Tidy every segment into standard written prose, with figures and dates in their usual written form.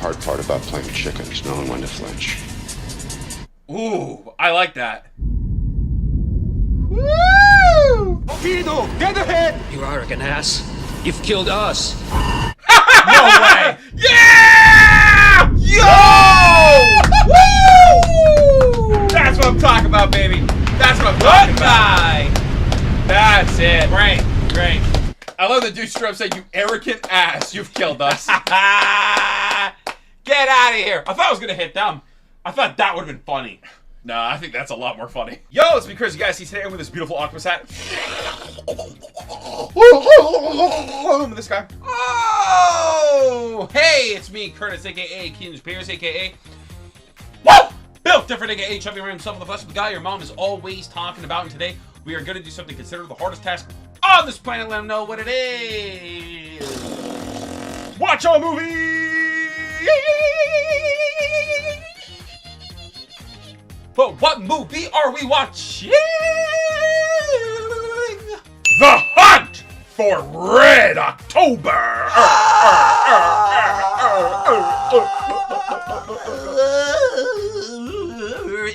hard part about playing chicken is knowing when to flinch. Ooh, I like that. Woo! Guido, get ahead! You arrogant ass. You've killed us. No way! Yeah! Yo! Woo! That's what I'm talking about, baby. That's what I'm talking about. That's it. Great, great. I love that Dude Strub said, "You arrogant ass, you've killed us." Get out of here. I thought I was going to hit them. I thought that would have been funny. No, I think that's a lot more funny. Yo, it's me, Chris. You guys see today I'm with this beautiful octopus hat. This guy. Oh! Hey, it's me, Curtis, a.k.a. Keenan Spears, a.k.a. Whoa! Built different, a.k.a. Chubby Ram himself, the flesh of the guy your mom is always talking about. And today, we are going to do something considered the hardest task on this planet. Let them know what it is. Watch a movie! But what movie are we watching? The Hunt for Red October!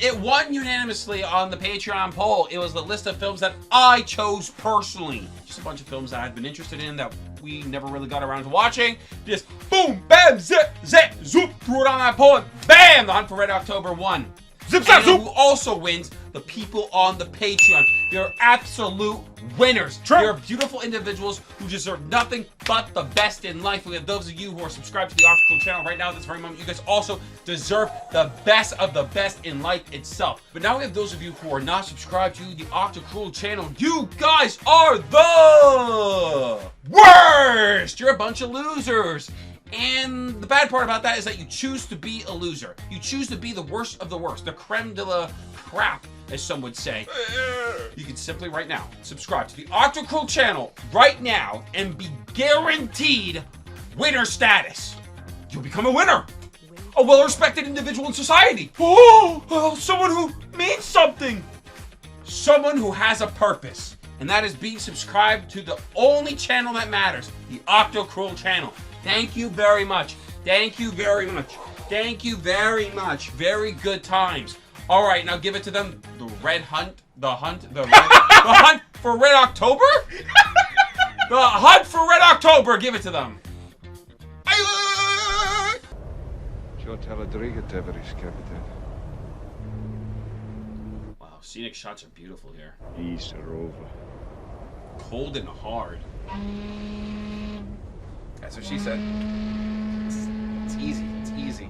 It won unanimously on the Patreon poll. It was the list of films that I chose personally. Just a bunch of films that I've been interested in that we never really got around to watching. Just boom, bam, zip, zip, zoop, threw it on that poll, and bam, The Hunt for Red October won. Zip, zap, zoop. Who also wins? The people on the Patreon. They're absolute winners. True. They're beautiful individuals who deserve nothing but the best in life. We have those of you who are subscribed to the OctoKrool channel right now at this very moment. You guys also deserve the best of the best in life itself. But now we have those of you who are not subscribed to the OctoKrool channel. You guys are the worst. You're a bunch of losers. And the bad part about that is that you choose to be a loser. You choose to be the worst of the worst, the creme de la crap, as some would say. You can simply right now subscribe to the OctoKrool channel right now and be guaranteed winner status. You'll become a winner. A well-respected individual in society. Oh, someone who means something. Someone who has a purpose. And that is being subscribed to the only channel that matters, the OctoKrool channel. Thank you very much. Thank you very much. Thank you very much. Very good times. All right, now give it to them. The hunt for Red October? The Hunt for Red October. Give it to them. Wow, scenic shots are beautiful here. East over. Cold and hard. That's what she said. It's easy. It's easy.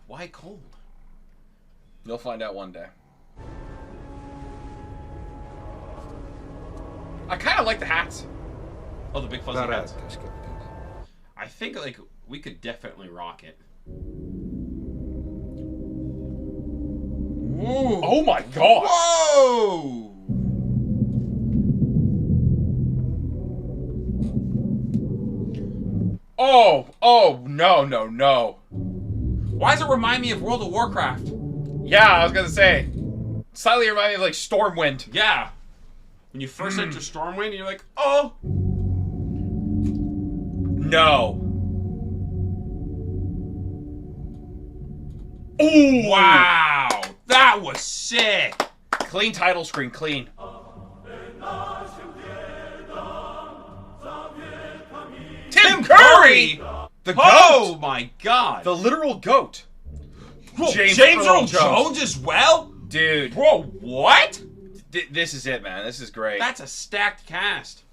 Why cold? You'll find out one day. I kind of like the hats. Oh, the big fuzzy hats. I think like we could definitely rock it. Ooh. Oh my gosh. Whoa! Oh, no. Why does it remind me of World of Warcraft? Yeah, I was gonna say. Slightly remind me of like Stormwind. Yeah. When you first enter Stormwind, you're like, oh. No. Ooh. Wow. That was sick. Clean title screen, clean. Tim Curry! The goat! Oh my god. The literal goat. Whoa, James Earl Jones as well? Dude. Bro, what? This is it, man. This is great. That's a stacked cast.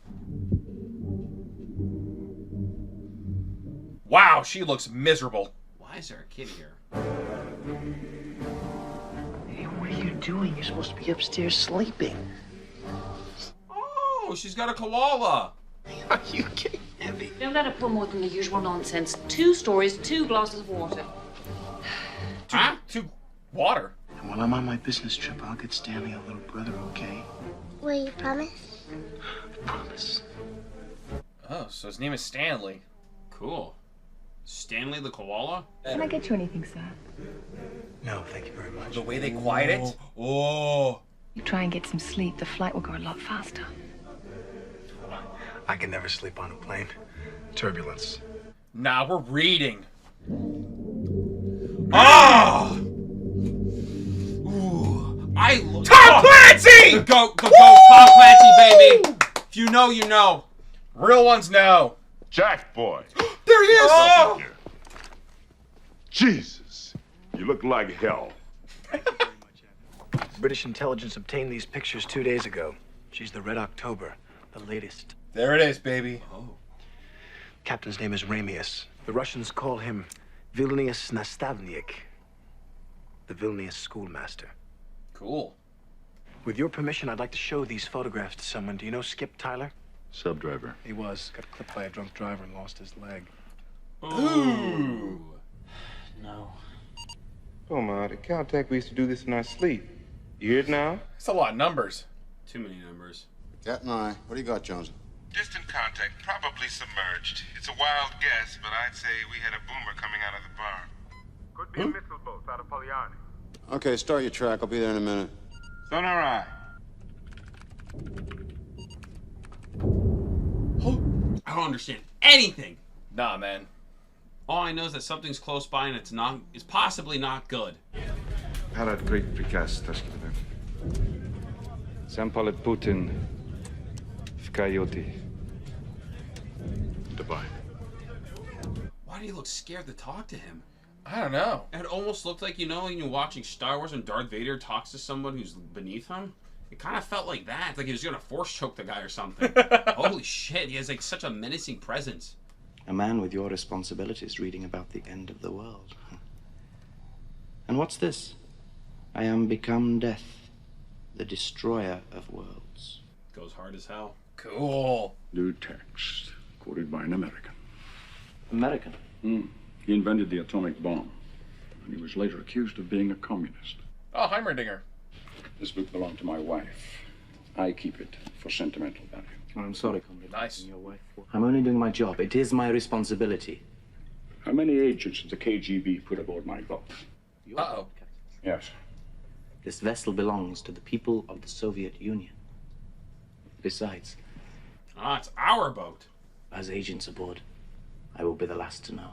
Wow, she looks miserable. Why is there a kid here? Hey, what are you doing? You're supposed to be upstairs sleeping. Oh, she's got a koala. Are you getting heavy? Don't let her pull more than the usual nonsense. 2 stories, 2 glasses of water. Huh? To water. And while I'm on my business trip, I'll get Stanley a little brother, okay? Will you promise? I promise. Oh, so his name is Stanley. Cool. Stanley the koala? Can I get you anything, sir? No, thank you very much. The way they quiet it. Oh. You try and get some sleep, the flight will go a lot faster. I can never sleep on a plane. Turbulence. Nah, we're reading. Ah! Ooh. Tom Clancy! The goat, Tom Clancy, baby. If you know, you know. Real ones know. Jack boy. There he is! Oh. Jesus. You look like hell. British intelligence obtained these pictures 2 days ago. She's the Red October, the latest. There it is, baby. Oh. Captain's name is Ramius. The Russians call him Vilnius Nastavnik, the Vilnius schoolmaster. Cool. With your permission, I'd like to show these photographs to someone. Do you know Skip Tyler? Sub-driver. He was. Got clipped by a drunk driver and lost his leg. Ooh. No. Oh my, the Caltech, we used to do this in our sleep. You hear it now? That's a lot of numbers. Too many numbers. Captain, what do you got, Jones? Distant contact, probably submerged. It's a wild guess, but I'd say we had a boomer coming out of the bar. Could be a missile boat out of Polyarny. Okay, start your track. I'll be there in a minute. Sonar eye. I don't understand anything. Nah, man. All I know is that something's close by and it's possibly not good. Parad great prikaz, Tashkent. Sampalet Putin w Coyote. Goodbye. Why do you look scared to talk to him? I don't know. It almost looked like, you know, when you're watching Star Wars and Darth Vader talks to someone who's beneath him. It kind of felt like that. Like he was going to force choke the guy or something. Holy shit, he has like such a menacing presence. A man with your responsibilities reading about the end of the world. And what's this? I am become death, the destroyer of worlds. Goes hard as hell. Cool. New text, quoted by an American. American? He invented the atomic bomb, and he was later accused of being a communist. Oh, Heimerdinger. This book belonged to my wife. I keep it for sentimental value. I'm sorry, comrade. Nice. Your wife. I'm only doing my job. It is my responsibility. How many agents did the KGB put aboard my boat? Uh-oh. Yes. This vessel belongs to the people of the Soviet Union. Besides, It's our boat. as agents aboard, I will be the last to know.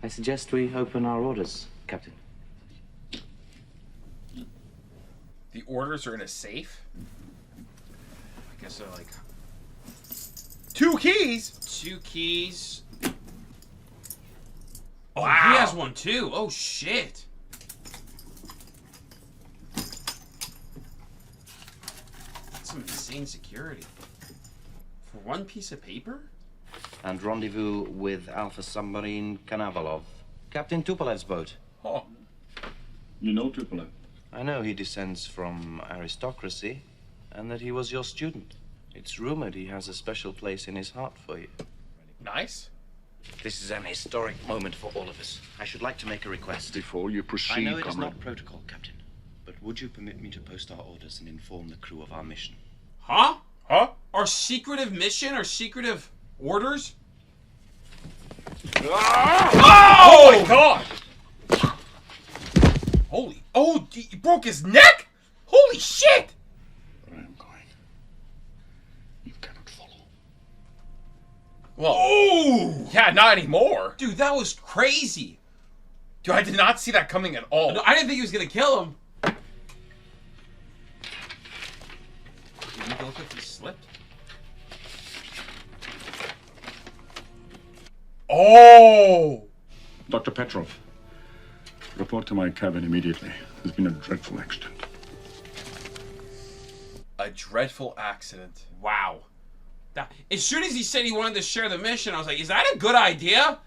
I suggest we open our orders, Captain. The orders are in a safe? I guess they're like 2 keys? 2 keys. Oh, Wow. he has one too. Oh, shit. That's some insane security. For 1 piece of paper? And rendezvous with Alpha Submarine Kanavalov, Captain Tupolev's boat. Oh. You know Tupolev? I know he descends from aristocracy, and that he was your student. It's rumored he has a special place in his heart for you. Nice. This is an historic moment for all of us. I should like to make a request. Before you proceed, I know it is comrade. not protocol, Captain, but would you permit me to post our orders and inform the crew of our mission? Huh? Huh? Our secretive mission? Our secretive orders? Oh my god! Holy. Oh, he broke his neck? Holy shit! But I am going. You cannot follow. Well, oh! Yeah, not anymore. Dude, that was crazy. Dude, I did not see that coming at all. No, I didn't think he was going to kill him. Did he look like he slipped? Oh! Dr. Petrov, report to my cabin immediately. There's been a dreadful accident. A dreadful accident. Wow. As soon as he said he wanted to share the mission, I was like, is that a good idea?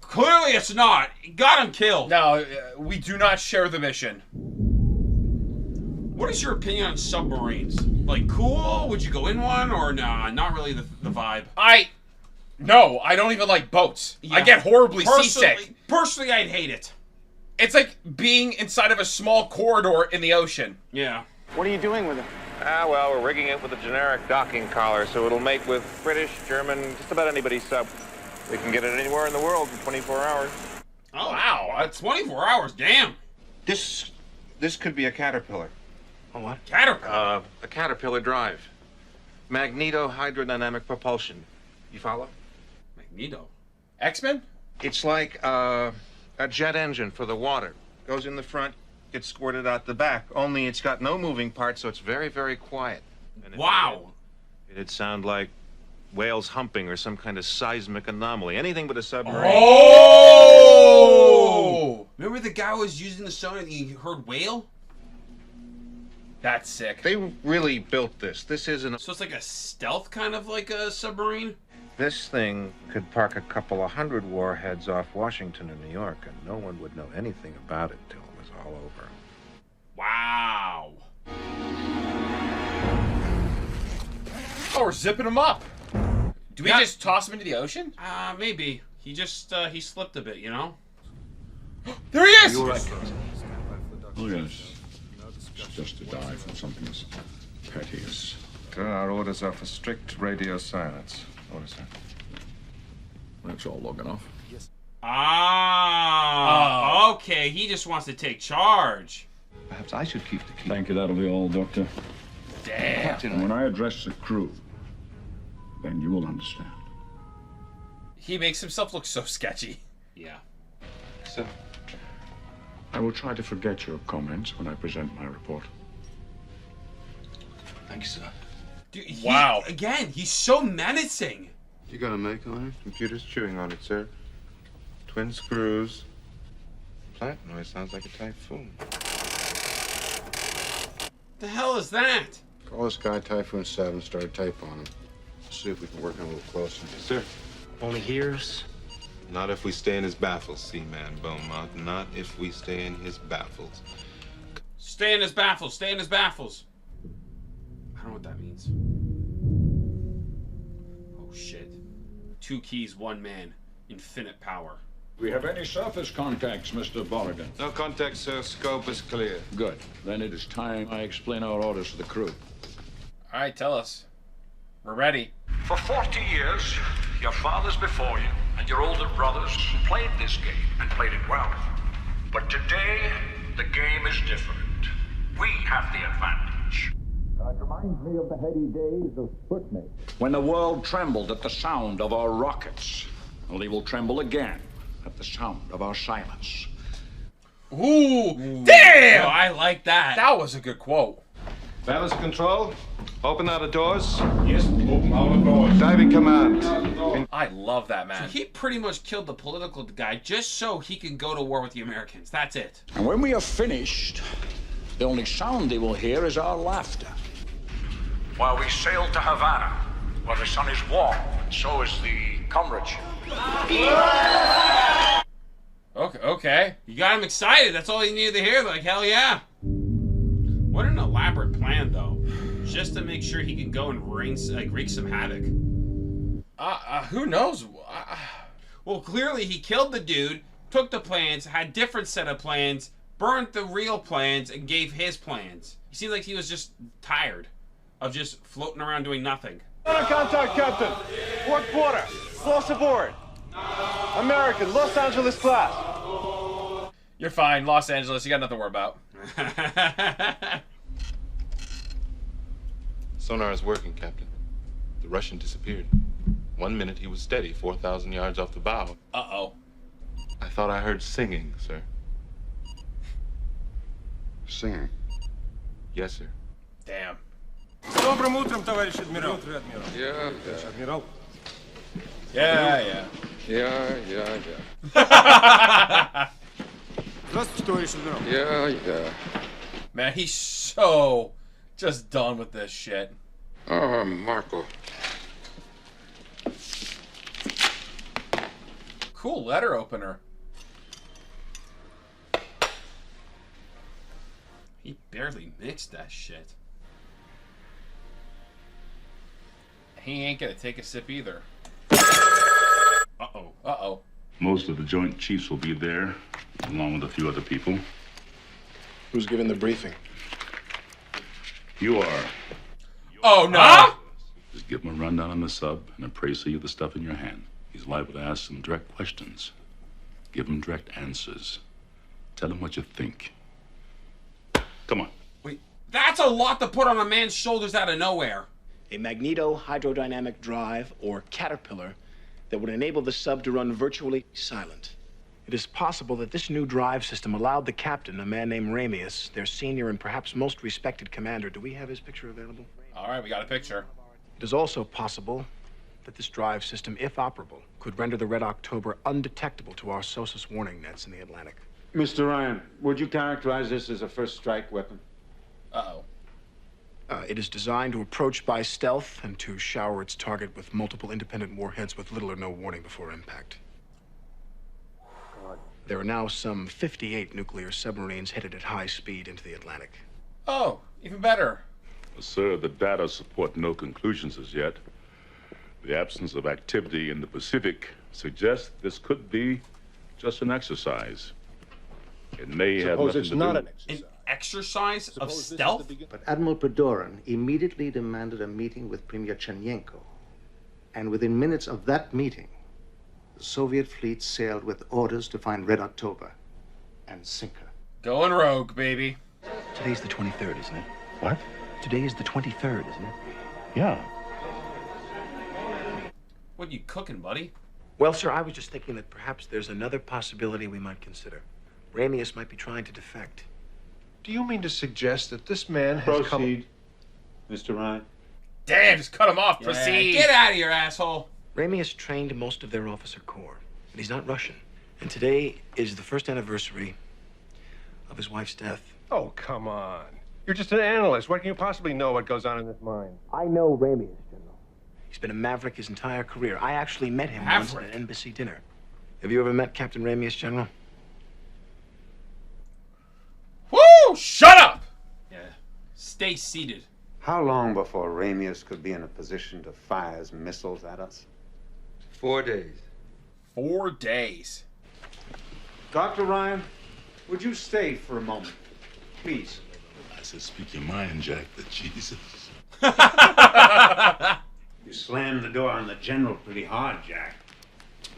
Clearly it's not. It got him killed. No, we do not share the mission. What is your opinion on submarines? Like, cool? Would you go in one? Or nah, not really the vibe? No, I don't even like boats. Yeah. I get horribly seasick. Personally, I'd hate it. It's like being inside of a small corridor in the ocean. Yeah. What are you doing with it? Well, we're rigging it with a generic docking collar, so it'll mate with British, German, just about anybody's sub. We can get it anywhere in the world in 24 hours. Oh, wow. 24 hours, damn. This could be a caterpillar. A what? Caterpillar. A caterpillar drive. Magneto-hydrodynamic propulsion. You follow? Magneto. X-Men? It's like a A jet engine for the water. Goes in the front, gets squirted out the back. Only it's got no moving parts, so it's very, very quiet. And Wow. It'd sound like whales humping or some kind of seismic anomaly. Anything but a submarine. Oh! Remember the guy who was using the sonar and he heard whale? That's sick. They really built this. This isn't. So it's like a stealth kind of like a submarine? This thing could park a couple of 100 warheads off Washington and New York, and no one would know anything about it till it was all over. Wow. Oh, we're zipping him up. Do we just toss him into the ocean? Maybe. He just, he slipped a bit, you know? There he is! Oh, yes. It's just to die from something as petty as... Our orders are for strict radio silence. Order, sir. That's all log enough. Ah, okay. He just wants to take charge. Perhaps I should keep the key. Thank you, that'll be all, Doctor. Damn. And when I address the crew, then you will understand. He makes himself look so sketchy. Yeah. Sir. I will try to forget your comments when I present my report. Thank you, sir. Dude, Wow. Again, he's so menacing. You got a make on it? Computer's chewing on it, sir. Twin screws. Plant noise sounds like a typhoon. The hell is that? Call this guy Typhoon 7, start a tape on him. See if we can work him a little closer. Sir. Only hears. Not if we stay in his baffles, Seaman Beaumont. Not if we stay in his baffles. Stay in his baffles. Stay in his baffles. I don't know what that means. Oh, shit. 2 keys, 1 man. Infinite power. Do we have any surface contacts, Mr. Bolligan? No contact, sir. Scope is clear. Good. Then it is time I explain our orders to the crew. All right, tell us. We're ready. For 40 years, your fathers before you and your older brothers played this game and played it well. But today, the game is different. We have the advantage. It reminds me of the heady days of Sputnik, when the world trembled at the sound of our rockets. Well, they will tremble again at the sound of our silence. Ooh, damn! Oh, I like that. That was a good quote. Balance control. Open out the doors. Yes, open all the doors. Diving command. I love that, man. So he pretty much killed the political guy just so he can go to war with the Americans. That's it. And when we are finished, the only sound they will hear is our laughter. While we sail to Havana, where the sun is warm, and so is the comradeship. Okay. You got him excited. That's all he needed to hear. Like, hell yeah. What an elaborate plan, though. Just to make sure he can go and wreak some havoc. Who knows? Well, clearly he killed the dude, took the plans, had different set of plans, burnt the real plans, and gave his plans. He seemed like he was just tired of just floating around doing nothing. On contact, Captain. Fourth quarter. Close aboard. American, Los Angeles class. You're fine, Los Angeles. You got nothing to worry about. Sonar is working, Captain. The Russian disappeared. 1 minute he was steady, 4,000 yards off the bow. Uh-oh. I thought I heard singing, sir. Singing? Yes, sir. Damn. Добрым утром, товарищ адмирал. Адмирал. Yeah. Здравствуйте, товарищ адмирал. Man, he's so just done with this shit. Marco. Cool letter opener. He barely mixed that shit. He ain't gonna take a sip either. Uh-oh. Uh-oh. Most of the Joint Chiefs will be there, along with a few other people. Who's giving the briefing? You are. Oh, no! Just give him a rundown on the sub and a précis of the stuff in your hand. He's liable to ask some direct questions. Give him direct answers. Tell him what you think. Come on. Wait, that's a lot to put on a man's shoulders out of nowhere. A magneto-hydrodynamic drive, or caterpillar, that would enable the sub to run virtually silent. It is possible that this new drive system allowed the captain, a man named Ramius, their senior and perhaps most respected commander. Do we have his picture available? All right, we got a picture. It is also possible that this drive system, if operable, could render the Red October undetectable to our SOSUS warning nets in the Atlantic. Mr. Ryan, would you characterize this as a first strike weapon? Uh-oh. It is designed to approach by stealth and to shower its target with multiple independent warheads with little or no warning before impact. There are now some 58 nuclear submarines headed at high speed into the Atlantic. Oh, even better. Sir, the data support no conclusions as yet. The absence of activity in the Pacific suggests this could be just an exercise. It may have Suppose nothing it's to not do... an exercise. An exercise of stealth? But Admiral Predoran immediately demanded a meeting with Premier Chernyenko. And within minutes of that meeting, the Soviet fleet sailed with orders to find Red October and sink her. Going rogue, baby. Today's the 23rd, isn't it? What? Today is the 23rd, isn't it? Yeah. What are you cooking, buddy? Well, sir, I was just thinking that perhaps there's another possibility we might consider. Ramius might be trying to defect. Do you mean to suggest that this man has Proceed, Mr. Ryan. Damn, just cut him off. Yeah, Proceed. get out of here, asshole. Ramius trained most of their officer corps, but he's not Russian. And today is the first anniversary of his wife's death. Oh, come on. You're just an analyst. What can you possibly know what goes on in his mind? I know Ramius, General. He's been a maverick his entire career. I actually met him once at an embassy dinner. Have you ever met Captain Ramius, General? Woo! Shut up! Yeah. Stay seated. How long before Ramius could be in a position to fire his missiles at us? 4 days. 4 days. Dr. Ryan, would you stay for a moment? Please. I said, speak your mind, Jack, but Jesus. You slammed the door on the general pretty hard, Jack.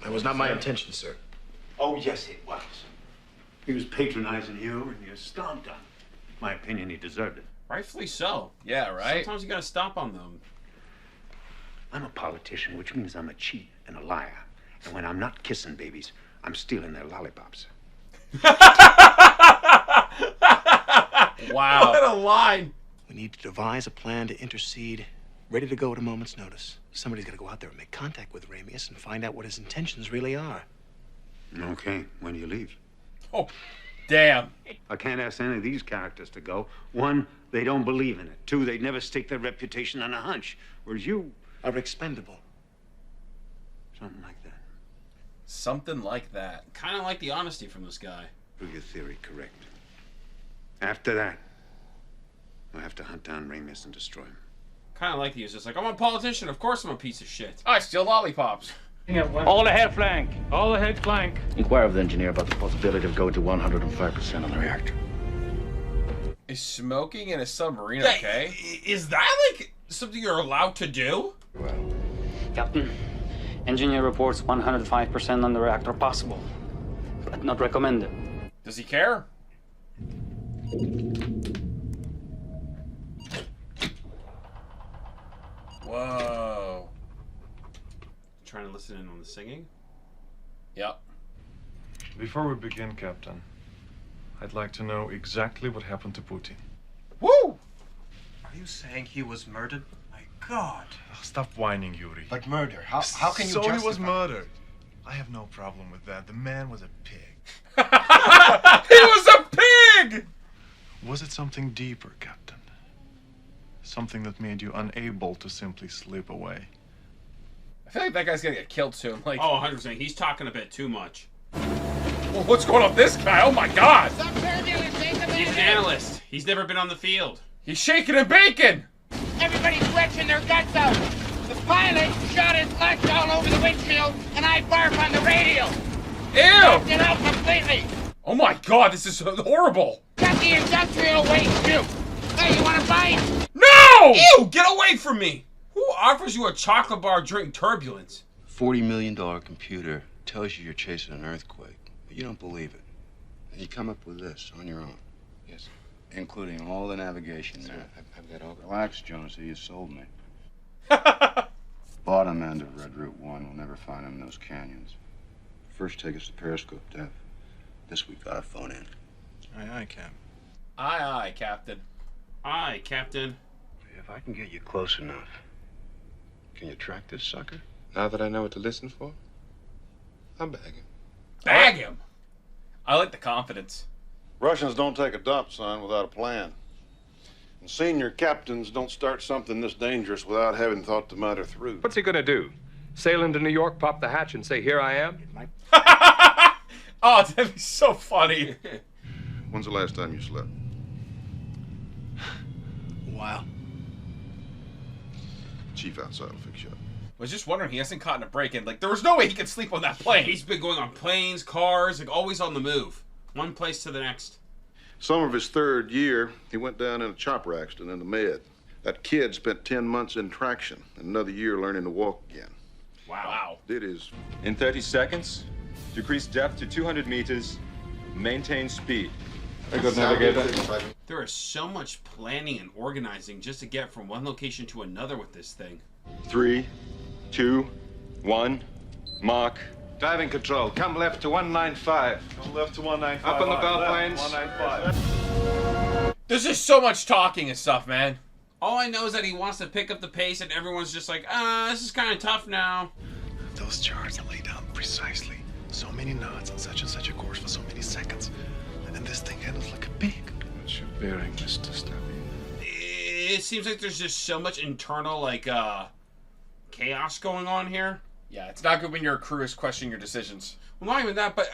That was not my intention, sir. Oh, yes, it was. He was patronizing you, and you stomped on him. In my opinion, he deserved it. Rightfully so. Yeah, right? Sometimes you gotta stop on them. I'm a politician, which means I'm a cheat and a liar. And when I'm not kissing babies, I'm stealing their lollipops. Wow. What a line. We need to devise a plan to intercede, ready to go at a moment's notice. Somebody's got to go out there and make contact with Ramius and find out what his intentions really are. Okay, when do you leave? Oh, damn. I can't ask any of these characters to go. One, they don't believe in it. Two, they'd never stake their reputation on a hunch. Whereas you are expendable. Something like that. Something like that. Kind of like the honesty from this guy. Prove your theory correct. After that, we'll have to hunt down Ramius and destroy him. Kind of like he was just like, I'm a politician. Of course I'm a piece of shit. I steal lollipops. All ahead flank. All ahead flank. Inquire with the engineer about the possibility of going to 105% on the reactor. Is smoking in a submarine Yeah, okay? Is that like something you're allowed to do? Captain, engineer reports 105% on the reactor possible, but not recommended. Does he care? Whoa. Trying to listen in on the singing? Yep. Before we begin, Captain, I'd like to know exactly what happened to Putin. Woo! Are you saying he was murdered? My God. Stop whining, Yuri. But murder, how can you So justify... he was murdered. I have no problem with that. The man was a pig. He was a pig! Was it something deeper, Captain? Something that made you unable to simply slip away? I feel like that guy's gonna get killed soon. Like, Oh, 100%. He's talking a bit too much. well, what's going on with this guy? Oh my God! He's an analyst. He's never been on the field. He's shaking and baking! Everybody's retching their guts out. The pilot shot his lunch all over the windshield, and I barf on the radio. Knocked it out completely. Oh my God, this is horrible! Got the industrial waste too. Hey, you want to bite? No! Ew, get away from me! Who offers you a chocolate bar during turbulence? $40 million computer tells you you're chasing an earthquake, but you don't believe it. And you come up with this on your own. Yes. Including all the navigation there. I've got all... Relax, Jonesy, you sold me. Bottom end of Red Route 1 will never find him in those canyons. First take us to Periscope, Dev. This week, gotta phone in. Aye, aye, Cap. Aye, aye, Captain. Aye, Captain. If I can get you close enough, can you track this sucker? Now that I know what to listen for, I'll bag him. Bag him? I like the confidence. Russians don't take a dump, son, without a plan. And senior captains don't start something this dangerous without having thought the matter through. What's he gonna do? Sail into New York, pop the hatch, and say, "Here I am"? Oh, that'd be so funny. When's the last time you slept? Wow. Chief outside will fix you up. I was just wondering, he hasn't caught in a break-in. Like, there was no way he could sleep on that plane. He's been going on planes, cars, like always on the move. One place to the next. Summer of his third year, he went down in a chopper accident in the Med. That kid spent 10 months in traction and another year learning to walk again. Wow. Did his... In 30 seconds, decrease depth to 200 meters, maintain speed. Very good, navigator. There is so much planning and organizing just to get from one location to another with this thing. 3, 2, 1, mark. Diving control, come left to 195. Come left to 195. Up on the bell planes. 195. There's just so much talking and stuff, man. All I know is that he wants to pick up the pace and everyone's just like, this is kind of tough now. Those charts lay down precisely. So many knots on such and such a course for so many seconds. And this thing handles like a pig. What's your bearing, Mr. Stabby? It seems like there's just so much internal, like, chaos going on here. Yeah, it's not good when your crew is questioning your decisions. Well, not even that, but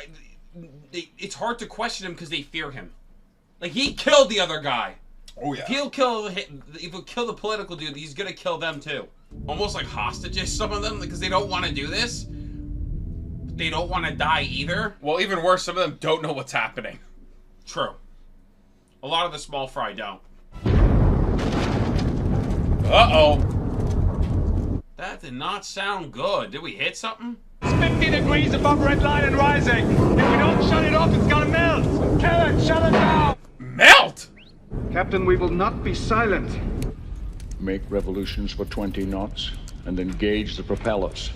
it's hard to question him because they fear him. Like, he killed the other guy. Oh, yeah. If he'll kill the political dude, he's gonna kill them too. Almost like hostages, some of them, because they don't want to do this. They don't want to die either. Well, even worse, some of them don't know what's happening. True. A lot of the small fry don't. Uh-oh. That did not sound good. Did we hit something? It's 50 degrees above red line and rising. If we don't shut it off, it's gonna melt. Kill it, shut it down. Melt? Captain, we will not be silent. Make revolutions for 20 knots and engage the propellers.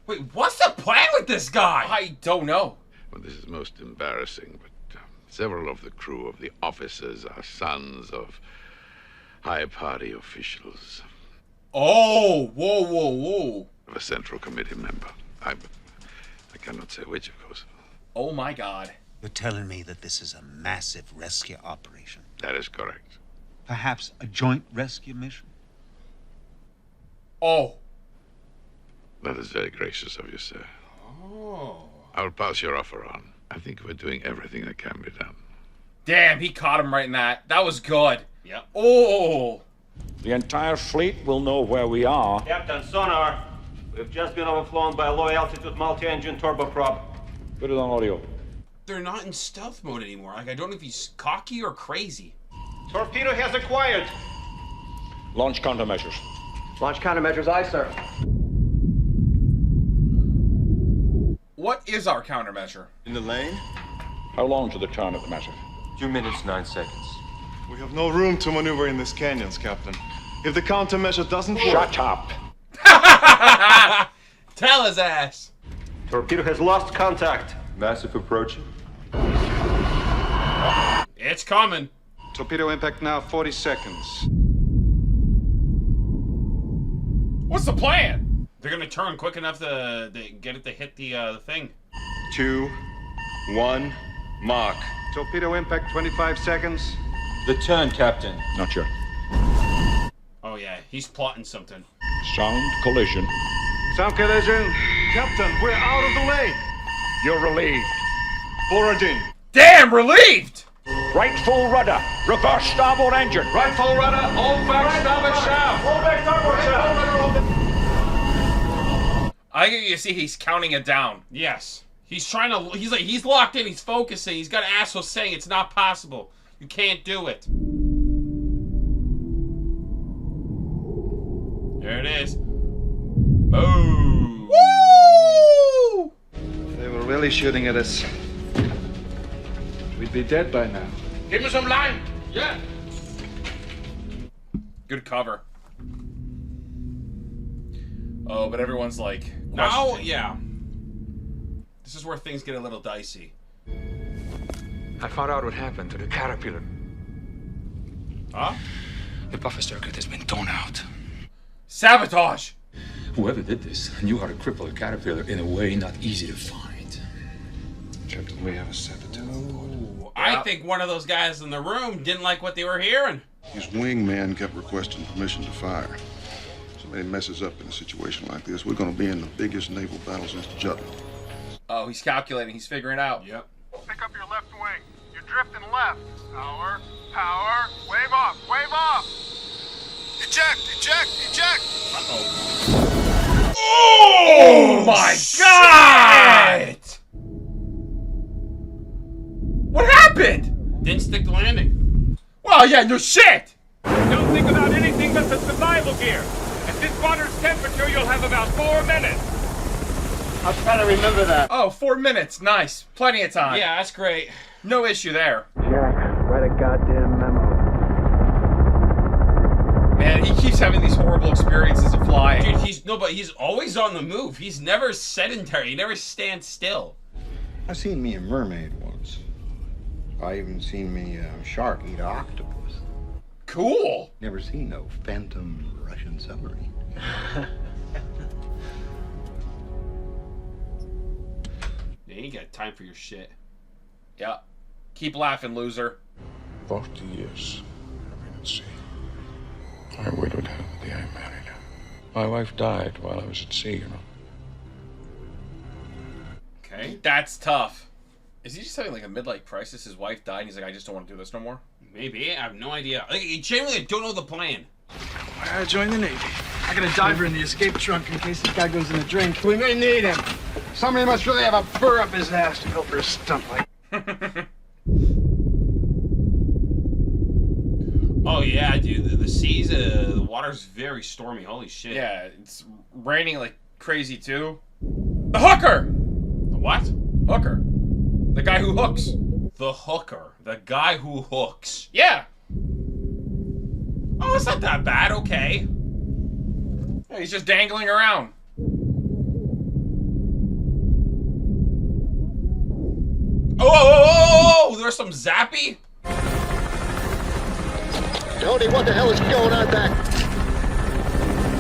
Wait, what's the plan with this guy? I don't know. Well, this is most embarrassing, but several of the crew of the officers are sons of high party officials. Oh, whoa. Of a Central Committee member. I cannot say which, of course. Oh, my God. You're telling me that this is a massive rescue operation? That is correct. Perhaps a joint rescue mission? Oh. That is very gracious of you, sir. Oh. I will pass your offer on. I think we're doing everything that can be done. Damn, he caught him right in that. That was good. Yep. Oh. The entire fleet will know where we are. Captain, sonar. We've just been overflown by a low-altitude multi-engine turboprop. Put it on audio. They're not in stealth mode anymore. Like, I don't know if he's cocky or crazy. Torpedo has acquired. Launch countermeasures. Launch countermeasures, aye, sir. What is our countermeasure? In the lane? How long to the turn of the matter? 2 minutes, 9 seconds. We have no room to maneuver in this canyons, Captain. If the countermeasure doesn't work... Shut up! Tell his ass! Torpedo has lost contact. Massive approaching. It's coming. Torpedo impact now, 40 seconds. What's the plan? They're gonna turn quick enough to get it to hit the thing. 2, 1, mark. Torpedo impact, 25 seconds. The turn, Captain. Not yet. Oh yeah, he's plotting something. Sound collision. Sound collision. Captain, we're out of the lane. You're relieved. Forwarding. Damn, relieved! Right full rudder. Reverse starboard engine. Right full rudder. Hold back starboard shaft. Hold back starboard shaft. I get you to see he's counting it down. Yes. He's trying to, he's locked in, he's focusing, he's got assholes saying it's not possible. You can't do it. There it is. Boom. Woo! If they were really shooting at us, we'd be dead by now. Give me some line. Yeah. Good cover. Oh, but everyone's like... Now, yeah. This is where things get a little dicey. I found out what happened to the caterpillar. Huh? The buffer circuit has been torn out. Sabotage! Whoever did this knew how to cripple a caterpillar in a way not easy to find. Captain, we have a saboteur on board. I think one of those guys in the room didn't like what they were hearing. His wingman kept requesting permission to fire. Somebody messes up in a situation like this, we're going to be in the biggest naval battle since Jutland. Oh, he's calculating. He's figuring it out. Yep. Pick up your left wing. You're drifting left. Power, power. Wave off, wave off. Eject, eject, eject. Oh my God! What happened? Didn't stick the landing. Well, yeah, no shit. Don't think about anything but the survival gear. At this water's temperature, you'll have about 4 minutes. I'll try to remember that. Oh, 4 minutes. Nice. Plenty of time. Yeah, that's great. No issue there. Jack, write a goddamn memo. Man, he keeps having these horrible experiences of flying. Dude, he's always on the move. He's never sedentary. He never stands still. I've seen me a mermaid once. I even seen me a shark eat an octopus. Cool. Never seen no phantom Russian submarine. You ain't got time for your shit. Yeah. Keep laughing, loser. 40 years I've been at sea. I widowed her the day I married her. My wife died while I was at sea, you know. Okay. That's tough. Is he just having like a midlife crisis? His wife died and he's like, I just don't want to do this no more? Maybe. I have no idea. Genuinely, I don't know the plan. I joined the Navy. I got a diver in the escape trunk in case this guy goes in a drink. We may need him. Somebody must really have a burr up his ass to go for a stunt like. Oh yeah, dude. The seas, the water's very stormy. Holy shit. Yeah, it's raining like crazy too. The hooker! The what? Hooker. The guy who hooks. The hooker. The guy who hooks. Yeah. Oh, it's not that bad. Okay. Yeah, he's just dangling around. Oh, there's some zappy. Tony, what the hell is going on back?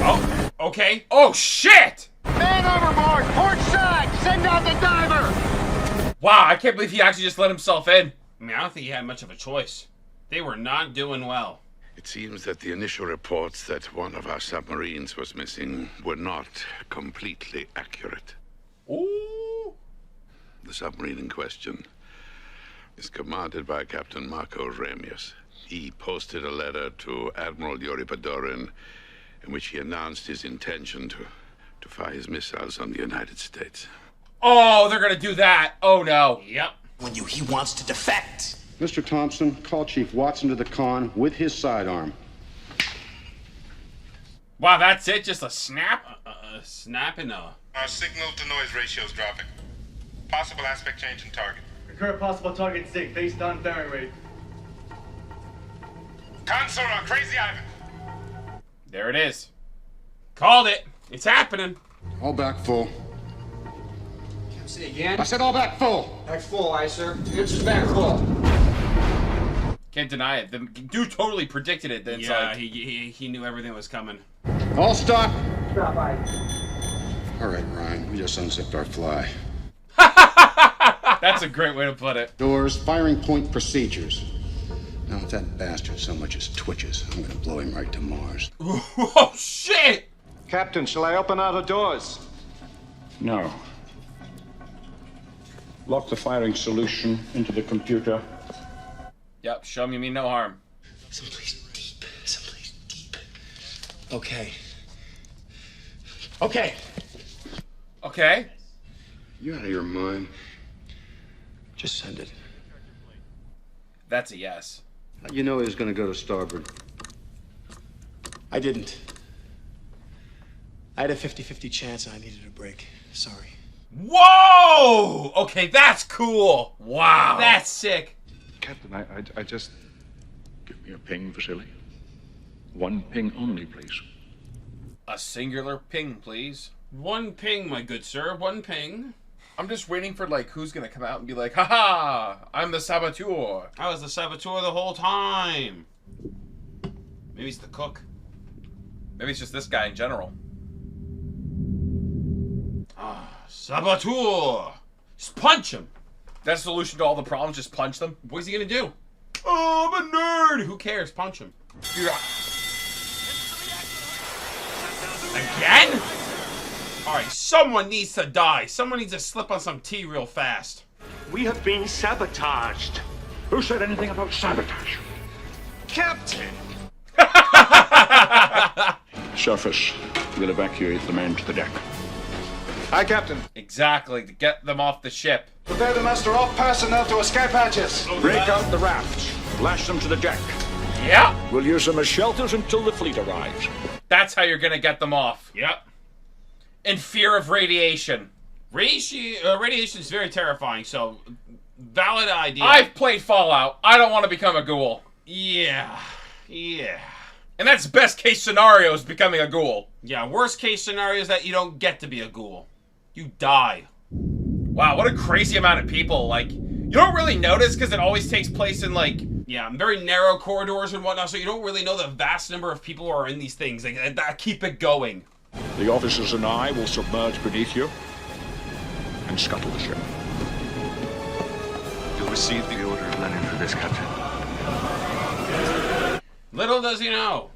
Oh, okay. Oh, shit! Man overboard! Port side! Send out the diver! Wow, I can't believe he actually just let himself in. I mean, I don't think he had much of a choice. They were not doing well. It seems that the initial reports that one of our submarines was missing were not completely accurate. Ooh. The submarine in question is commanded by Captain Marco Ramius. He posted a letter to Admiral Yuri Padorin in which he announced his intention to fire his missiles on the United States. Oh, they're gonna do that. Oh, no. Yep. He wants to defect. Mr. Thompson, call Chief Watson to the con with his sidearm. Wow, that's it? Just a snap? Snap and a... Our signal-to-noise ratio is dropping. Possible aspect change in target. Recur possible target sig based on bearing rate. Console on Crazy Ivan. There it is. Called it. It's happening. All back full. Say again? I said all back full. Back full, aye, sir. It's back full. Can't deny it. The dude totally predicted it. Then Yeah, like... he knew everything was coming. All stop. Stop, aye. All right, Ryan, we just unzipped our fly. That's a great way to put it. Doors, firing point procedures. Now, if that bastard so much as twitches, I'm gonna blow him right to Mars. Oh, shit! Captain, shall I open all the doors? No. Lock the firing solution into the computer. Yep, show me no harm. Someplace deep. Someplace deep. Okay. Okay. Okay. You out of your mind? Just send it. That's a yes. You know he was gonna go to starboard. I didn't. I had a 50-50 chance and I needed a break. Sorry. Whoa! Okay, that's cool. Wow. That's sick. Captain, I just... Give me a ping, Vasily. One ping only, please. A singular ping, please. One ping, my good sir. One ping. I'm just waiting for, like, who's gonna come out and be like, haha, I'm the saboteur. I was the saboteur the whole time. Maybe it's the cook. Maybe it's just this guy in general. Saboteur! Just punch him! That's the solution to all the problems, just punch them? What's he gonna do? Oh, I'm a nerd! Who cares? Punch him. Again? Alright, someone needs to die. Someone needs to slip on some tea real fast. We have been sabotaged. Who said anything about sabotage? Captain! Surface. We'll evacuate the men to the deck. Hi, Captain. Exactly, to get them off the ship. Prepare the master all personnel to escape hatches. Break out the rafts. Lash them to the deck. Yeah. We'll use them as shelters until the fleet arrives. That's how you're gonna get them off. Yep. In fear of radiation. Radiation is very terrifying, so valid idea. I've played Fallout. I don't want to become a ghoul. Yeah. And that's best case scenario is becoming a ghoul. Yeah, worst case scenario is that you don't get to be a ghoul. You die. Wow, what a crazy amount of people. Like, you don't really notice because it always takes place in, like... Yeah, very narrow corridors and whatnot, so you don't really know the vast number of people who are in these things. That keep it going. The officers and I will submerge beneath you and scuttle the ship. You'll receive the order of landing for this, Captain. Little does he know.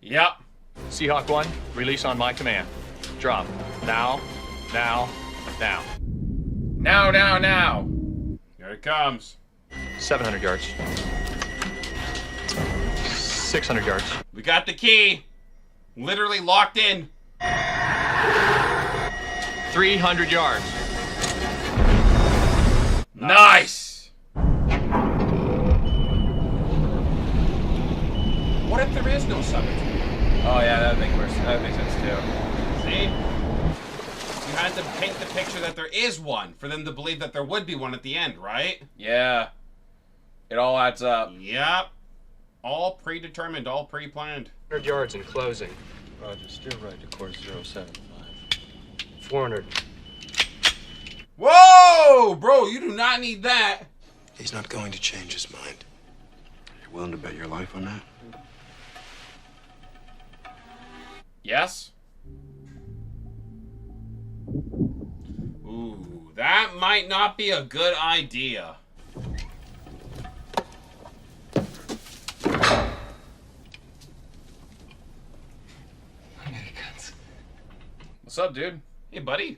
Yep. Seahawk 1, release on my command. Drop. Now. Now. Here it comes. 700 yards. 600 yards. We got the key. Literally locked in. 300 yards. Nice! What if there is no summit? Oh yeah, that makes sense too. See? You had to paint the picture that there is one for them to believe that there would be one at the end, right? Yeah. It all adds up. Yep. All predetermined, all pre-planned. 100 yards in closing. Roger, steer right to course 075. 400. Whoa! Bro, you do not need that. He's not going to change his mind. You willing to bet your life on that? Yes? Ooh, that might not be a good idea. What's up, dude? Hey, buddy.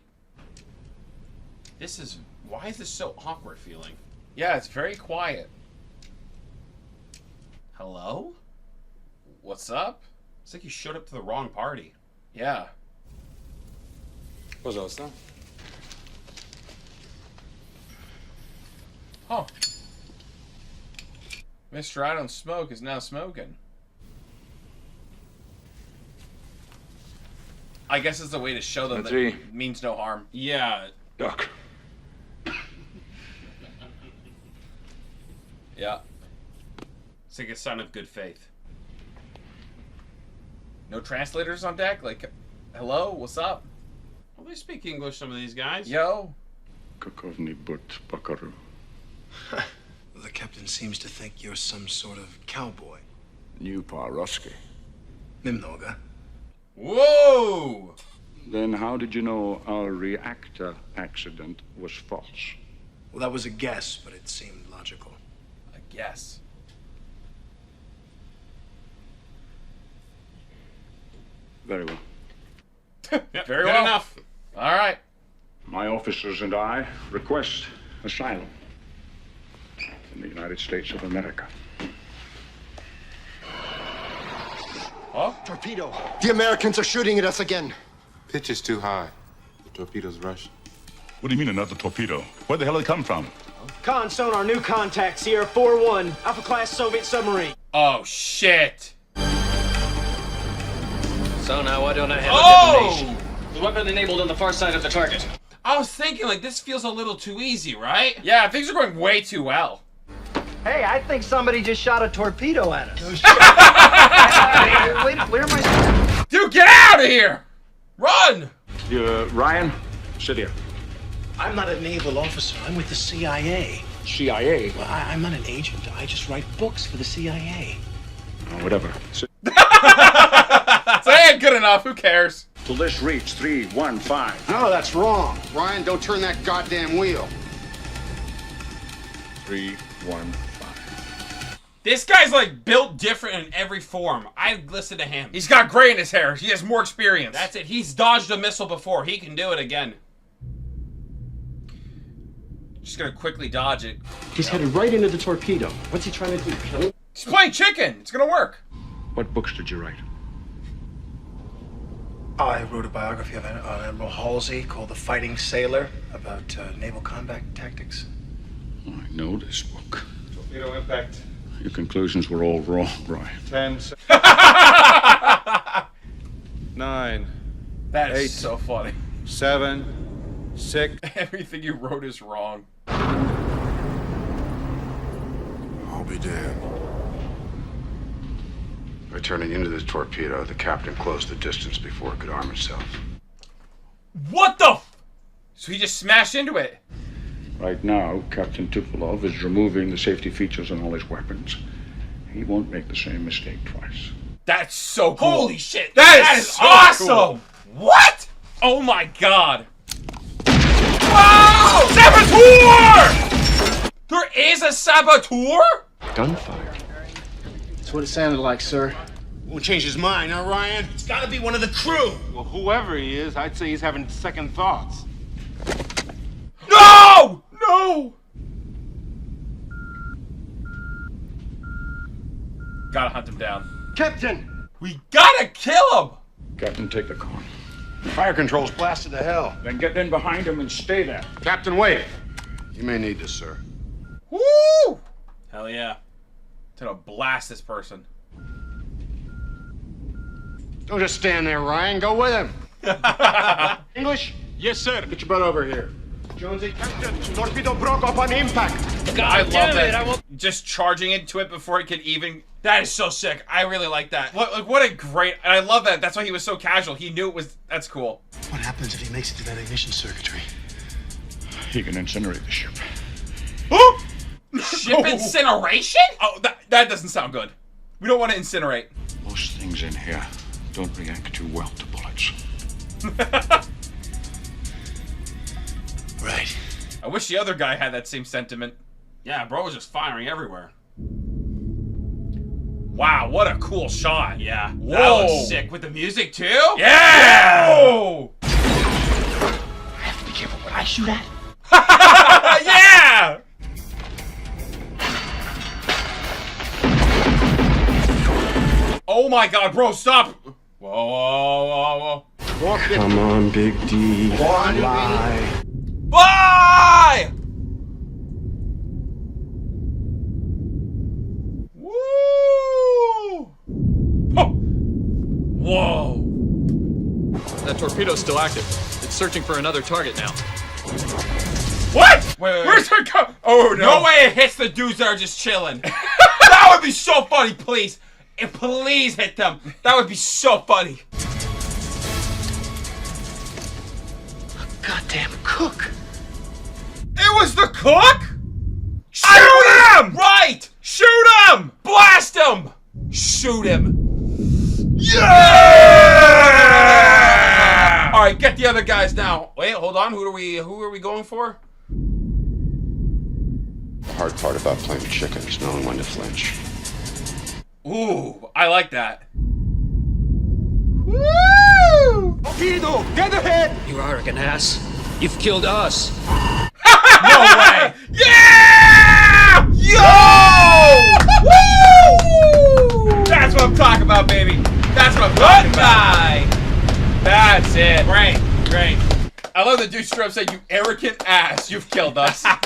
Why is this so awkward feeling? Yeah, it's very quiet. Hello? What's up? It's like you showed up to the wrong party. Yeah. Пожалуйста. Huh. Mr. I don't smoke is now smoking. I guess it's a way to show them that it means no harm. Yeah. Duck. Yeah. It's like a sign of good faith. No translators on deck? Like, hello? What's up? Well, they speak English, some of these guys. Yo. Kakovni but Bakaru. The captain seems to think you're some sort of cowboy. New Ruski. Немного. Whoa! Then how did you know our reactor accident was false? Well, that was a guess, but it seemed logical. A guess. Very well. Yep, Very good well. enough. All right. My officers and I request asylum in the United States of America. Huh? Torpedo! The Americans are shooting at us again. Pitch is too high. The torpedo's Russian. What do you mean another torpedo? Where the hell did it come from? Con sonar, new contact, Sierra 4-1, Alpha class Soviet submarine. Oh, shit. So now why don't I have Oh! a detonation? The weapon enabled on the far side of the target. I was thinking, like, this feels a little too easy, right? Yeah, things are going way too well. Hey, I think somebody just shot a torpedo at us. Where am I? Dude, get out of here! Run! Ryan, sit here. I'm not a naval officer. I'm with the CIA. CIA? Well, I'm not an agent. I just write books for the CIA. Oh, whatever. So that ain't good enough. Who cares? Till this reads 315. No, that's wrong. Ryan, don't turn that goddamn wheel. 315. This guy's like built different in every form. I listen to him. He's got gray in his hair. He has more experience. That's it. He's dodged a missile before. He can do it again. Just gonna quickly dodge it. He's headed right into the torpedo. What's he trying to do? Kill him? He's playing chicken. It's gonna work. What books did you write? I wrote a biography of Admiral Halsey called The Fighting Sailor about naval combat tactics. I know this book. Torpedo impact. Your conclusions were all wrong, Ryan. 10. 9. That is 8, so funny. 7. 6. Everything you wrote is wrong. I'll be damned. By turning into the torpedo, the captain closed the distance before it could arm itself. What the f— So he just smashed into it. Right now, Captain Tupolev is removing the safety features on all his weapons. He won't make the same mistake twice. That's so cool. Holy shit. That is so awesome. Cool. What? Oh my god. Whoa! Saboteur! There is a saboteur? Gunfire. That's what it sounded like, sir. Won't change his mind, huh, Ryan? It's gotta be one of the crew. Well, whoever he is, I'd say he's having second thoughts. No! No! Gotta hunt him down. Captain! We gotta kill him! Captain, take the con. Fire control's blasted to hell. Then get in behind him and stay there. Captain, wait. You may need this, sir. Woo! Hell yeah. Gonna blast this person. Don't just stand there, Ryan. Go with him. English? Yes, sir. Get your butt over here. Jonesy, Captain, torpedo broke up on impact. I love that. Just charging into it before it could even. That is so sick. I really like that. What a great. And I love that. That's why he was so casual. He knew it was. That's cool. What happens if he makes it to that ignition circuitry? He can incinerate the ship. Ship incineration? Oh, that doesn't sound good. We don't want to incinerate. Most things in here don't react too well to bullets. Right. I wish the other guy had that same sentiment. Yeah, bro was just firing everywhere. Wow, what a cool shot. Yeah. Whoa. That looks sick. With the music, too? Yeah! Whoa! I have to be careful what I shoot at. Yeah! Oh my god, bro, stop! Whoa, whoa, whoa, whoa. Come on, Big D. Lie. Bye! Woo! Oh. Whoa! That torpedo's still active. It's searching for another target now. What? Wait. Where's it go? Oh no! No way it hits the dudes that are just chilling. That would be so funny, please. And please hit them. That would be so funny. Goddamn cook. It was the cook? Shoot him! Right! Shoot him! Blast him! Shoot him. Yeah! All right, get the other guys now. Wait, hold on. Who are we going for? The hard part about playing chicken is knowing when to flinch. Ooh, I like that. Woo! Torpedo, get ahead! You arrogant ass. You've killed us. No way! Yeah! Yo! Woo! That's what I'm talking about, baby. That's what I'm talking about. That's it. Great, great. I love that dude straight up said, "You arrogant ass, you've killed us." Get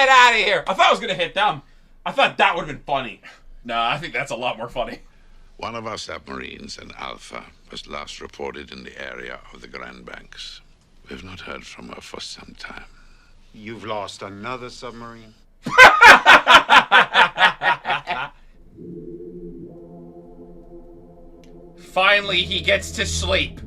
out of here. I thought I was going to hit them. I thought that would have been funny. Nah, I think that's a lot more funny. One of our submarines, an Alpha, was last reported in the area of the Grand Banks. We've not heard from her for some time. You've lost another submarine? Finally, he gets to sleep.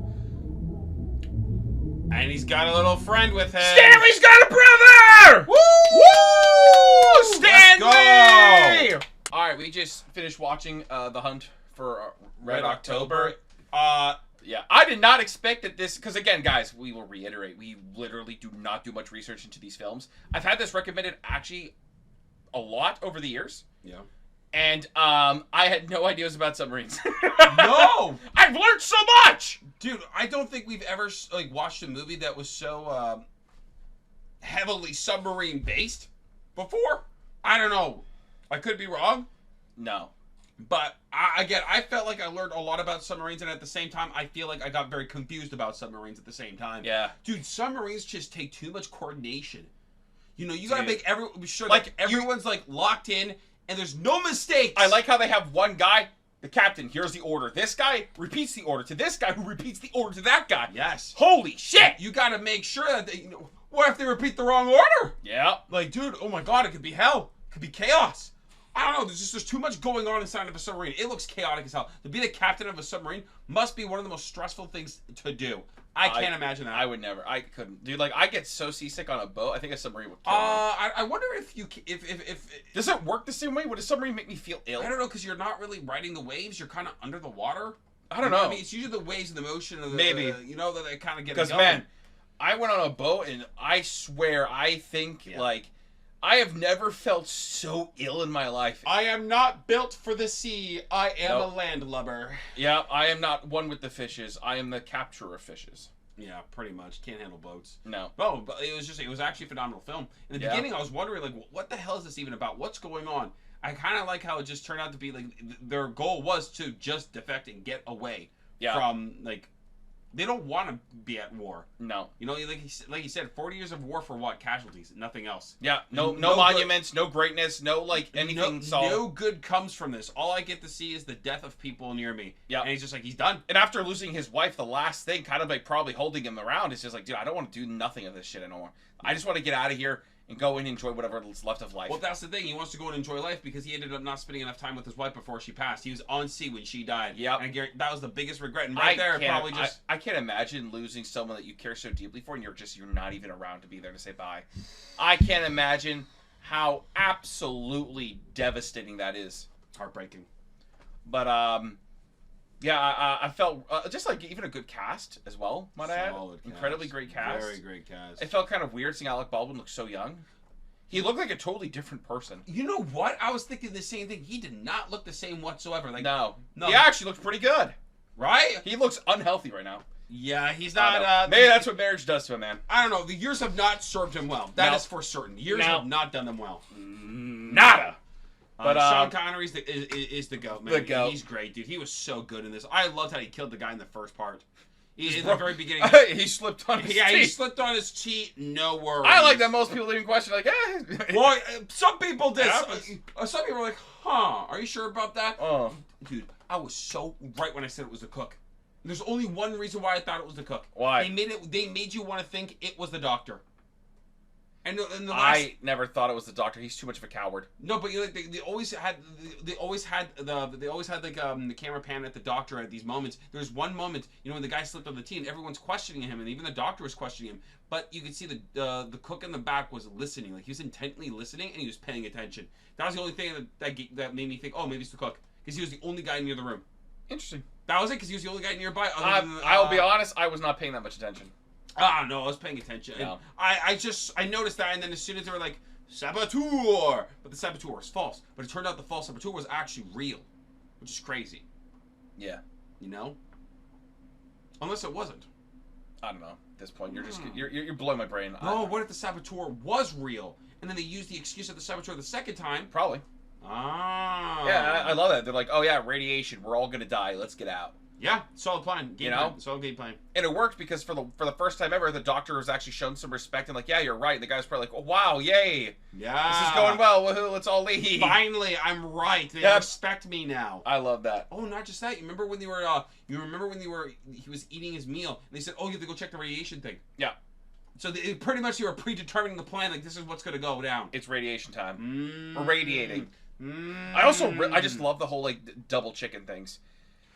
And he's got a little friend with him. Stanley's got a brother! Woo! Woo! Stanley! Let's go! All right, we just finished watching The Hunt for Red October. Yeah, I did not expect that this, because again, guys, we will reiterate, we literally do not do much research into these films. I've had this recommended actually a lot over the years. Yeah. And I had no idea it was about submarines. No! I've learned so much! Dude, I don't think we've ever like watched a movie that was so heavily submarine based before. I don't know. I could be wrong. No. But I felt like I learned a lot about submarines, and at the same time, I feel like I got very confused about submarines at the same time. Yeah. Dude, submarines just take too much coordination. You know, you gotta make sure Like, that everyone's like locked in, and there's no mistakes. I like how they have one guy, the captain, here's the order. This guy repeats the order to this guy, who repeats the order to that guy. Yes. Holy shit! You gotta make sure that they, what if they repeat the wrong order? Yeah. Like, dude, oh my god, it could be hell. It could be chaos. I don't know, there's too much going on inside of a submarine. It looks chaotic as hell. To be the captain of a submarine must be one of the most stressful things to do. I can't imagine that. I would never. I couldn't. Dude, like, I get so seasick on a boat, I think a submarine would kill me. I wonder if does it work the same way? Would a submarine make me feel ill? I don't know, because you're not really riding the waves. You're kind of under the water. I don't know. I mean, it's usually the waves and the motion of the, maybe. that they kind of get because, man, I went on a boat, and I swear, I think, like, I have never felt so ill in my life. I am not built for the sea. I am a landlubber. Yeah, I am not one with the fishes. I am the capturer of fishes. Yeah, pretty much. Can't handle boats. No. No, but it was actually a phenomenal film. In the beginning, I was wondering, like, what the hell is this even about? What's going on? I kind of like how it just turned out to be, like, their goal was to just defect and get away from, like, they don't want to be at war. No. You know, like he said, 40 years of war for what? Casualties. Nothing else. Yeah. No monuments, no greatness, no, like, anything solid. No good comes from this. All I get to see is the death of people near me. Yeah. And he's just like, he's done. And after losing his wife, the last thing, kind of like probably holding him around, is just like, dude, I don't want to do nothing of this shit anymore. I just want to get out of here and go and enjoy whatever's left of life. Well, that's the thing. He wants to go and enjoy life because he ended up not spending enough time with his wife before she passed. He was on sea when she died. Yeah. And that was the biggest regret. And right there, probably just... I can't imagine losing someone that you care so deeply for and you're not even around to be there to say bye. I can't imagine how absolutely devastating that is. Heartbreaking. But, yeah, I felt just like even a good cast as well, might I add. Incredibly great cast. Very great cast. It felt kind of weird seeing Alec Baldwin look so young. He looked like a totally different person. You know what? I was thinking the same thing. He did not look the same whatsoever. Like no. He actually looks pretty good. Right? He looks unhealthy right now. Yeah, he's not. Maybe that's what marriage does to a man. I don't know. The years have not served him well. That is for certain. The years have not done them well. Nada. But Sean Connery is the GOAT, man. The GOAT. He's great, dude. He was so good in this. I loved how he killed the guy in the first part. In the very beginning. He slipped on his teeth. Yeah, he slipped on his teeth. No worries. I like that most people didn't question, like, eh. Well, some people did. Some people were like, huh, are you sure about that? Oh. Dude, I was so right when I said it was the cook. There's only one reason why I thought it was the cook. Why? They made you want to think it was the doctor. And the last... I never thought it was the doctor. He's too much of a coward. No, but they always had like the camera pan at the doctor at these moments. There was one moment, when the guy slipped on the tea, and everyone's questioning him, and even the doctor was questioning him. But you could see the cook in the back was listening, like he was intently listening, and he was paying attention. That was the only thing that made me think, oh, maybe it's the cook, because he was the only guy near the room. Interesting. That was it, because he was the only guy nearby. I'll be honest, I was not paying that much attention. No, I was paying attention. No. And I noticed that, and then as soon as they were like, saboteur! But the saboteur was false. But it turned out the false saboteur was actually real. Which is crazy. Yeah. Unless it wasn't. I don't know. At this point, you're blowing my brain. Oh, what if the saboteur was real? And then they used the excuse of the saboteur the second time? Probably. Ah. Yeah, I love that. They're like, oh yeah, radiation. We're all gonna die. Let's get out. Yeah, solid plan. Solid game plan. And it worked because for the first time ever, the doctor was actually shown some respect and like, yeah, you're right. And the guy was probably like, oh, wow, yay. Yeah. This is going well. Woohoo, let's all leave. Finally, I'm right. They respect me now. I love that. Oh, not just that. You remember when they were he was eating his meal and they said, oh, you have to go check the radiation thing. Yeah. So pretty much you were predetermining the plan, like this is what's going to go down. It's radiation time. We're radiating. I just love the whole like double chicken things.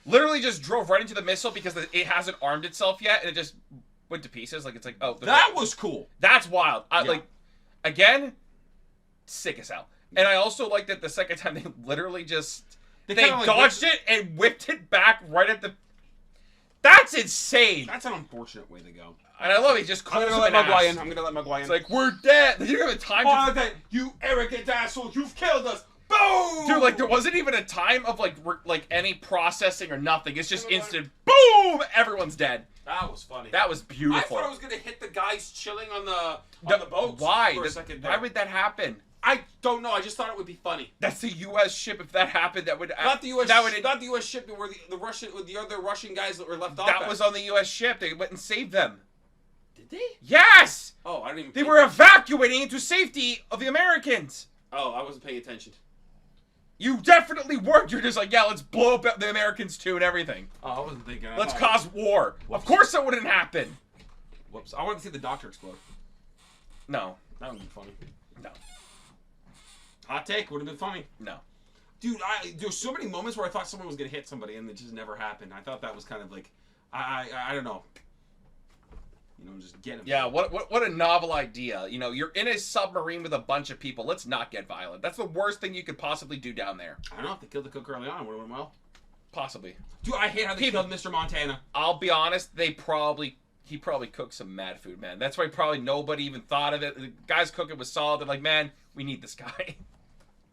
Literally just drove right into the missile because it hasn't armed itself yet, and it just went to pieces. Like, it's like, oh. That was cool. That's wild. Yeah. Like, again, sick as hell. And I also like that the second time they literally just... They kinda, like, dodged it and whipped it back right at the... That's insane. That's an unfortunate way to go. And I love it. He just I'm calls gonna him let an Maguire ass. in. I'm gonna let Maguire in. It's like, we're dead. You don't have time to... That, you arrogant asshole. You've killed us. Boom! Dude, like, there wasn't even a time of, like any processing or nothing. It's just instant, boom! Everyone's dead. That was funny. That was beautiful. I thought I was gonna hit the guys chilling on the boats. Why? For a second there. Why would that happen? I don't know. I just thought it would be funny. That's the U.S. ship. If that happened, that would Not the U.S. That would, not the U.S. ship where the Russian with the other Russian guys that were left off. That was on the U.S. ship. They went and saved them. Did they? Yes. Oh, I didn't even. They were evacuating into safety of the Americans. Oh, I wasn't paying attention. You definitely weren't. You're just like, yeah, let's blow up the Americans too and everything. Oh, I wasn't thinking. Let's cause war. Of course that wouldn't happen. Whoops! I wanted to see the doctor explode. No, that would be funny. No. Hot take would have been funny. No. Dude, there's so many moments where I thought someone was gonna hit somebody and it just never happened. I thought that was kind of like, I don't know. You know, just get him. Yeah, what a novel idea. You know, you're in a submarine with a bunch of people. Let's not get violent. That's the worst thing you could possibly do down there. I don't know if they killed the cook early on. Would have went well. Possibly. Dude, I hate how they killed Mr. Montana. I'll be honest, he probably cooked some mad food, man. That's why probably nobody even thought of it. The guys cooking was solid. They're like, man, we need this guy.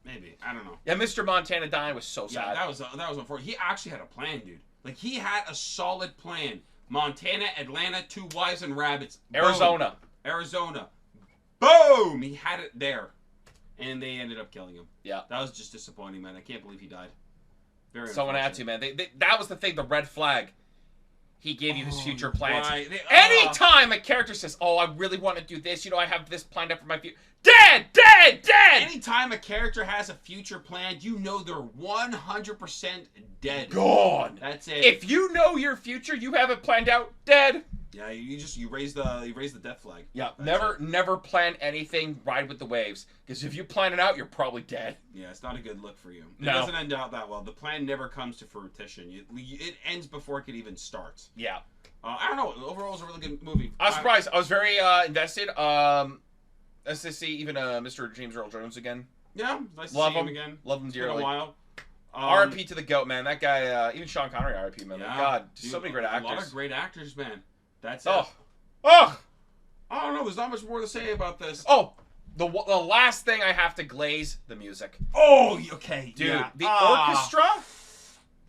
Maybe. I don't know. Yeah, Mr. Montana dying was so sad. Yeah, that was unfortunate. He actually had a plan, dude. Like, he had a solid plan. Montana, Atlanta, 2 wives and rabbits. Arizona. Boom. Arizona. Boom! He had it there. And they ended up killing him. Yeah. That was just disappointing, man. I can't believe he died. Very Someone had to, man. That was the thing, the red flag. He gave you his future plans. Right. Anytime a character says, oh, I really want to do this, you know, I have this planned up for my future. Dead! Dead! Dead! Anytime a character has a future planned, you know they're 100% dead. Gone. That's it. If you know your future, you have it planned out, dead. Yeah, you raise the death flag. Yeah, never plan anything, ride with the waves. Because if you plan it out, you're probably dead. Yeah, it's not a good look for you. It No. doesn't end out that well. The plan never comes to fruition. It ends before it can even start. Yeah. I don't know. Overall, it was a really good movie. I was surprised. I was very invested. Nice to see even Mr. James Earl Jones again. Yeah, nice to Love see him him again. Love him It's been dearly. a while. R.I.P. to the GOAT, man. That guy, even Sean Connery, R.I.P. man. Yeah, God, dude, so many great actors. A lot of great actors, man. That's Oh. it. Oh! I don't know. There's not much more to say about this. Oh! The last thing I have to glaze, the music. Oh, okay. Dude, yeah. the orchestra?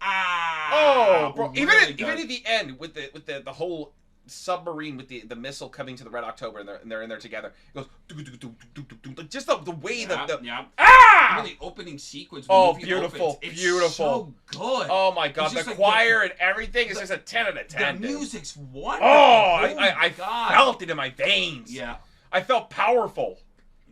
Oh, bro. Really Even good. at the end, with the whole submarine with the missile coming to the Red October and they're in there together. It goes like just the way Even the opening sequence. When the movie beautiful, opens, it's beautiful, so good. Oh my god, It's the just like choir and everything is just a 10 out of 10. The music's wonderful. Oh, I God. felt it in my veins. Yeah, I felt powerful.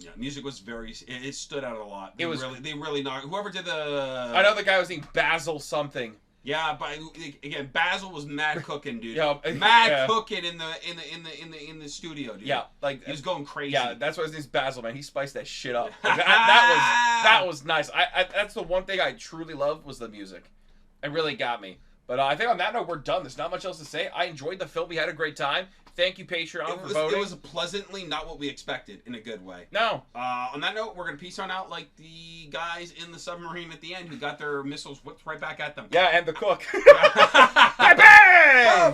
Yeah, music was it stood out a lot. They It was really not. Whoever did the. I know the guy was named Basil something. Yeah, but again, Basil was mad cooking, dude. Yeah, mad cooking in the studio, dude. Yeah, like he was going crazy. Yeah, that's why his name's Basil, man. He spiced that shit up. Like, that was nice. I that's the one thing I truly loved was the music. It really got me. But I think on that note, we're done. There's not much else to say. I enjoyed the film. We had a great time. Thank you, Patreon, for voting. It was pleasantly not what we expected in a good way. No. On that note, we're going to peace on out like the guys in the submarine at the end who got their missiles whipped right back at them. Yeah, and the cook. Bye-bye!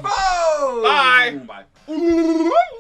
Bye! Bye! Bye! Bye!